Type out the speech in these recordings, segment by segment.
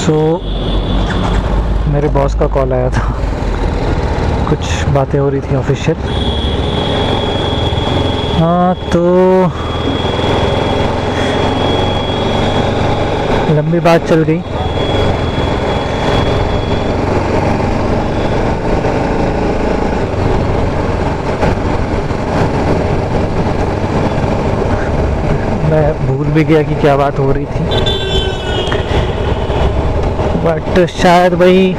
सो मेरे बॉस का कॉल आया था, कुछ बातें हो रही थी ऑफिशियल। हाँ, तो लंबी बात चल गई। मैं भूल भी गया कि क्या बात हो रही थी, बट शायद वही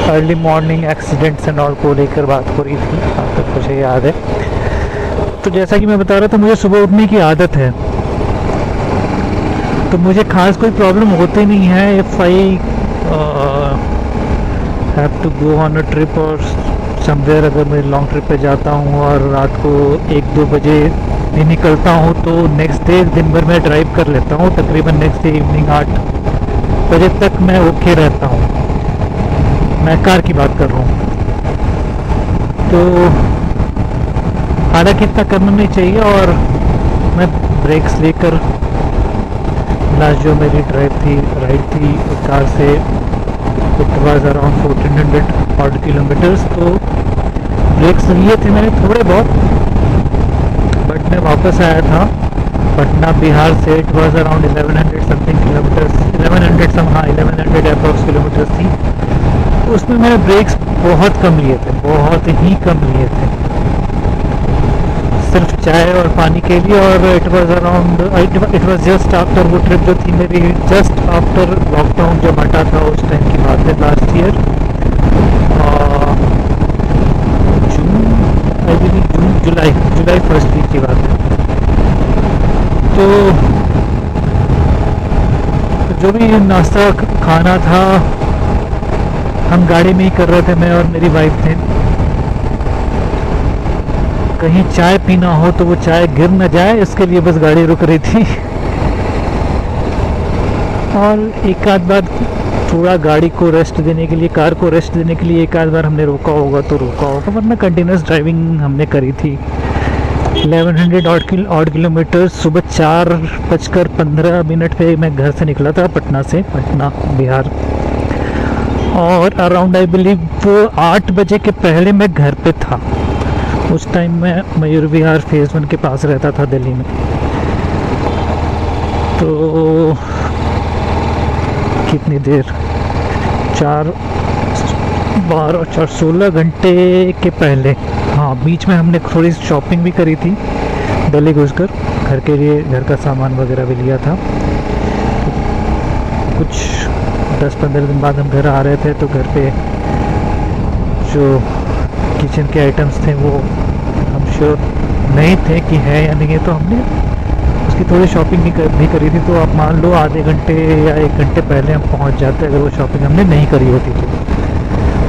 early morning accidents and all को लेकर बात हो रही थी, जहाँ तक मुझे याद है। तो जैसा कि मैं बता रहा था, मुझे सुबह उठने की आदत है, तो मुझे खास कोई प्रॉब्लम होती नहीं है if I have to go on a trip और समवेयर। अगर मैं लॉन्ग ट्रिप पे जाता हूँ और रात को 1-2 बजे भी निकलता हूँ, तो नेक्स्ट डे दिन भर मैं ड्राइव कर लेता हूँ। तकरीबन नेक्स्ट डे इवनिंग 8 बजे तक मैं ओके रहता हूँ। मैं कार की बात कर रहा हूँ। तो हालांकि इतना करना नहीं चाहिए, और मैं ब्रेक्स लेकर लास्ट जो मेरी राइड थी कार से, it was around 1400 odd kilometres. तो ब्रेक्स लिए थे मैंने थोड़े बहुत, बट मैं वापस आया था पटना बिहार से। It was around 1100 something kilometres, 1100 approx kilometres थी। उसमें मैंने ब्रेक्स बहुत कम लिए थे, बहुत ही कम लिए थे, सिर्फ चाय और पानी के लिए। और इट वाज जस्ट आफ्टर, वो ट्रिप जो थी मेरी जस्ट आफ्टर लॉकडाउन जब हटा था, उस टाइम की बात है, लास्ट ईयर जुलाई फर्स्ट वीक की बात है। तो जो भी नाश्ता खाना था हम गाड़ी में ही कर रहे थे, मैं और मेरी वाइफ थे। कहीं चाय पीना हो तो वो चाय गिर न जाए, इसके लिए बस गाड़ी रुक रही थी। और एक आध बार थोड़ा गाड़ी को रेस्ट देने के लिए, कार को रेस्ट देने के लिए एक आध बार हमने रोका होगा तो रोका होगा, वरना कंटिन्यूस ड्राइविंग हमने करी थी। 1100 ऑड किलोमीटर। सुबह 4:15 पे मैं घर से निकला था, पटना से, पटना बिहार। और अराउंड आई बिलीव 8 बजे के पहले मैं घर पे था। उस टाइम मैं मयूर विहार फेज़ 1 के पास रहता था दिल्ली में। तो कितनी देर, 16 घंटे के पहले, हाँ, बीच में हमने थोड़ी शॉपिंग भी करी थी दिल्ली घुसकर, घर के लिए घर का सामान वगैरह भी लिया था। कुछ 10-15 दिन बाद हम घर आ रहे थे, तो घर पे जो किचन के आइटम्स थे वो हम श्योर नहीं थे कि है या नहीं है, तो हमने उसकी थोड़ी शॉपिंग भी करी थी। तो आप मान लो आधे घंटे या 1 घंटे पहले हम पहुंच जाते अगर वो शॉपिंग हमने नहीं करी होती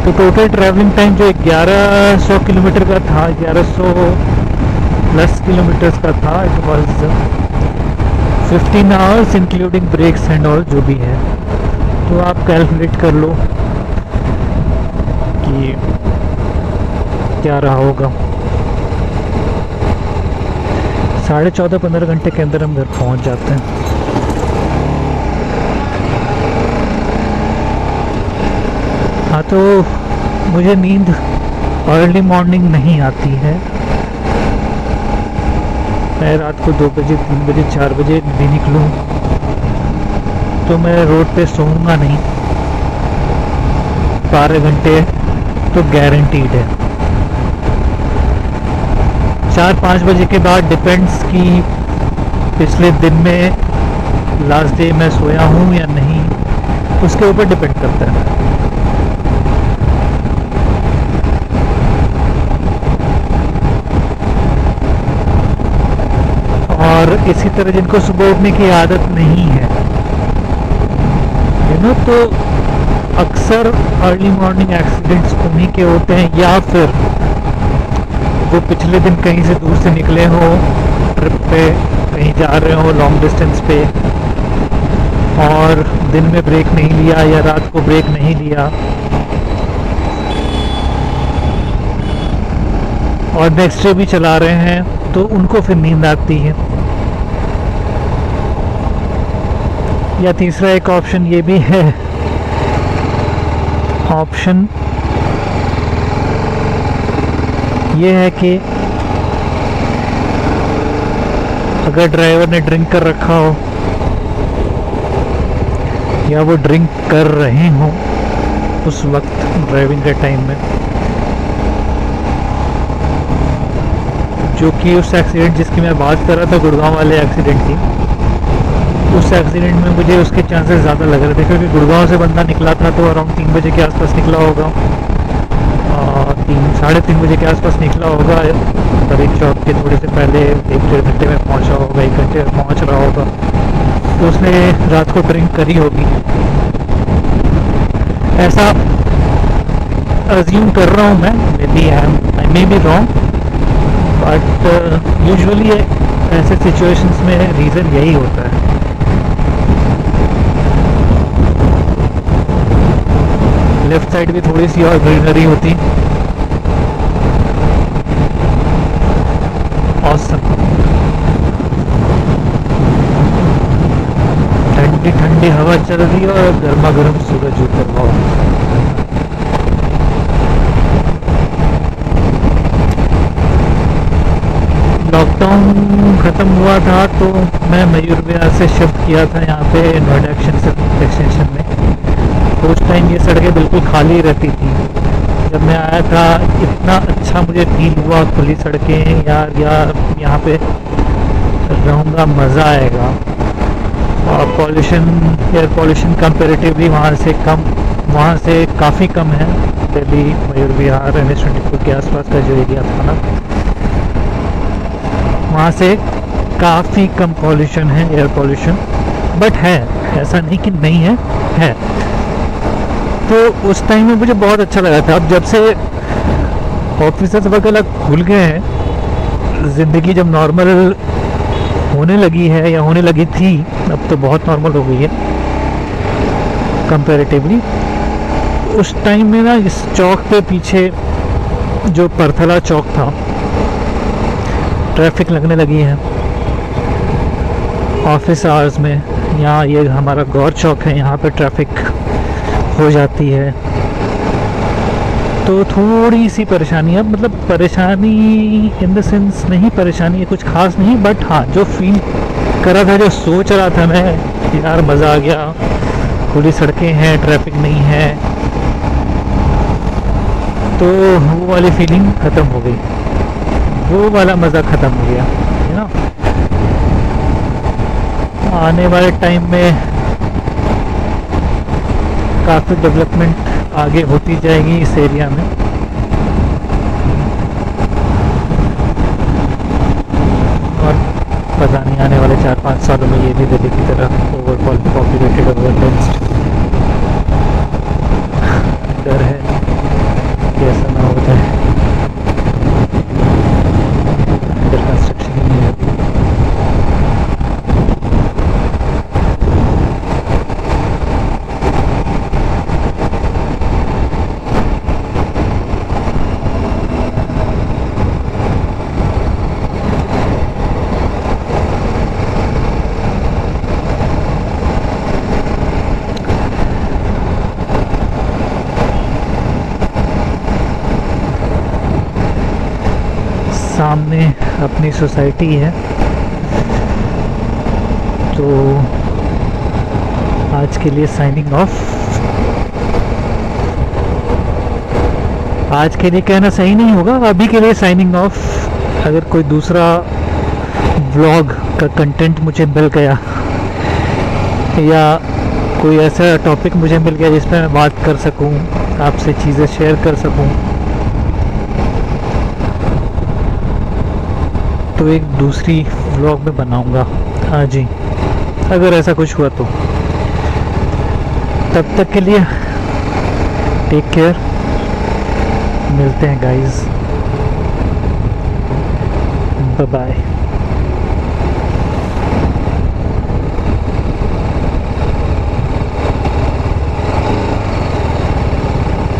तो टोटल ट्रैवलिंग टाइम जो 1100 किलोमीटर का था, 1100 प्लस किलोमीटर्स का था, it was 15 hours including breaks and all जो भी है। तो आप कैलकुलेट कर लो कि क्या रहा होगा। 14.5-15 घंटे के अंदर हम घर पहुंच जाते हैं। हाँ, तो मुझे नींद अर्ली मॉर्निंग नहीं आती है। मैं रात को 2 बजे, 3 बजे, 4 बजे भी निकलूँ तो मैं रोड पे सोऊंगा नहीं। 12 घंटे तो गारंटीड है। 4-5 बजे के बाद डिपेंड्स कि पिछले दिन में लास्ट डे मैं सोया हूँ या नहीं, उसके ऊपर डिपेंड करता है। और इसी तरह जिनको सुबह उठने की आदत नहीं है, तो अक्सर अर्ली मॉर्निंग एक्सीडेंट्स उन्हीं के होते हैं, या फिर वो पिछले दिन कहीं से दूर से निकले हो, ट्रिप पे कहीं जा रहे हो लॉन्ग डिस्टेंस पे, और दिन में ब्रेक नहीं लिया या रात को ब्रेक नहीं लिया, और नेक्स्ट डे भी चला रहे हैं, तो उनको फिर नींद आती है। या तीसरा एक ऑप्शन ये भी है ऑप्शन ये है कि अगर ड्राइवर ने ड्रिंक कर रखा हो या वो ड्रिंक कर रहे हों उस वक्त ड्राइविंग के टाइम में, जो कि उस एक्सीडेंट जिसकी मैं बात कर रहा था, गुड़गांव वाले एक्सीडेंट की, उस एक्सीडेंट में मुझे उसके चांसेस ज़्यादा लग रहे थे क्योंकि गुड़गांव से बंदा निकला था तो अराउंड 3 बजे के आसपास निकला होगा, 3-3:30 बजे के आसपास निकला होगा, तरीक चौक के थोड़े से पहले 1-1.5 घंटे में पहुंचा होगा, 1 घंटे में पहुंच रहा होगा, तो उसने रात को ड्रिंक करी होगी, ऐसा अज्यूम कर रहा हूँ मैं। Maybe I maybe wrong, but usually ऐसे सिचुएशंस में रीज़न यही होता है। लेफ्ट साइड भी थोड़ी सी और ग्रीनरी होती, ऑसम, ठंडी ठंडी हवा चल रही है और गर्मा गर्म सूरज उतर रहा है। लॉकडाउन ख़त्म हुआ था तो मैं मयूर विहार से शिफ्ट किया था यहाँ पे नोएडा एक्सटेंशन में, तो उस टाइम ये सड़कें बिल्कुल खाली रहती थी। जब मैं आया था इतना अच्छा मुझे फील हुआ, खुली सड़कें, यार यहाँ पे रहूँगा, मज़ा आएगा। और पॉल्यूशन, एयर पॉल्यूशन कंपेरेटिवली वहाँ से काफ़ी कम है। दिल्ली मयूर विहार NH-24 के आसपास का जो एरिया था ना, वहाँ से काफ़ी कम पॉल्यूशन है, एयर पॉल्यूशन, बट है, ऐसा नहीं कि नहीं है। तो उस टाइम में मुझे बहुत अच्छा लगा था। अब जब से ऑफिसेस वगैरह खुल गए हैं, ज़िंदगी जब नॉर्मल होने लगी है या होने लगी थी, अब तो बहुत नॉर्मल हो गई है कंपैरेटिवली। उस टाइम में ना इस चौक पे पीछे जो परथला चौक था, ट्रैफिक लगने लगी है ऑफिस आवर्स में। यहाँ ये हमारा गौर चौक है, यहाँ पे ट्रैफिक हो जाती है, तो थोड़ी सी परेशानी है। मतलब परेशानी इन द सेंस नहीं, परेशानी है कुछ खास नहीं, बट हाँ जो फील कर रहा था, जो सोच रहा था मैं, यार मज़ा आ गया, खुली सड़कें हैं, ट्रैफिक नहीं है, तो वो वाली फीलिंग ख़त्म हो गई, वो वाला मज़ा ख़त्म हो गया, है ना। आने वाले टाइम में काफ़ी डेवलपमेंट आगे होती जाएगी इस एरिया में। और पता नहीं आने वाले 4-5 सालों में ये भी दिल्ली की तरह ओवर पॉपुलेटेड, ओवर डेंस्ड डर है कि ऐसा ना हो जाए। अंडर कंस्ट्रक्शन ही नहीं है। सामने अपनी सोसाइटी है, तो आज के लिए साइनिंग ऑफ। आज के लिए कहना सही नहीं होगा, अभी के लिए साइनिंग ऑफ। अगर कोई दूसरा व्लॉग का कंटेंट मुझे मिल गया या कोई ऐसा टॉपिक मुझे मिल गया जिस पर मैं बात कर सकूं, आपसे चीज़ें शेयर कर सकूं, तो एक दूसरी व्लॉग में बनाऊंगा। हाँ जी, अगर ऐसा कुछ हुआ तो। तब तक के लिए टेक केयर, मिलते हैं गाइस, बाय बाय।